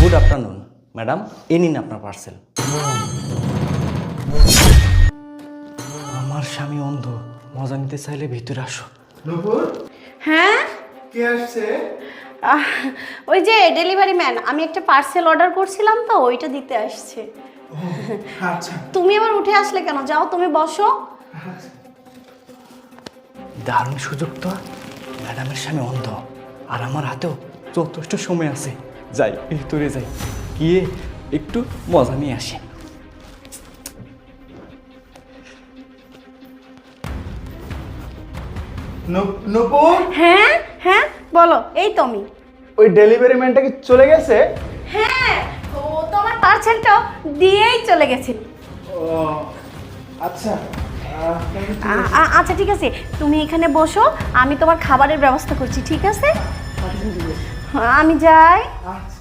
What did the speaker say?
Good afternoon madam, এ নিন আপনার parcel. আমার স্বামী অন্ধ, মজা নিতে চাইলে ভিতরে আসো। নূপুর, হ্যাঁ কে আসছে? ওই যে ডেলিভারি ম্যান, আমি একটা পার্সেল অর্ডার করছিলাম তো ওইটা দিতে আসছে। আচ্ছা তুমি আবার উঠে আসলে কেন? যাও তুমি বসো। দারুণ সুযোগ তো। ম্যাডামের স্বামী অন্ধ আর আমার হাতেও যথেষ্ট সময় আছে। যাই ভিতরে যাই, গিয়ে একটু মজা নিয়ে আসি। নূপুর, হ্যাঁ হ্যাঁ বলো, এই তো আমি। ওই ডেলিভারি ম্যানটা কি চলে গেছে? হ্যাঁ, ও তো আমার পার্সেলটা দিয়েই চলে গেছে। ও আচ্ছা, আচ্ছা ঠিক আছে, তুমি এখানে বসো, আমি তোমার খাবারের ব্যবস্থা করছি, ঠিক আছে? আমি যাই। আচ্ছা।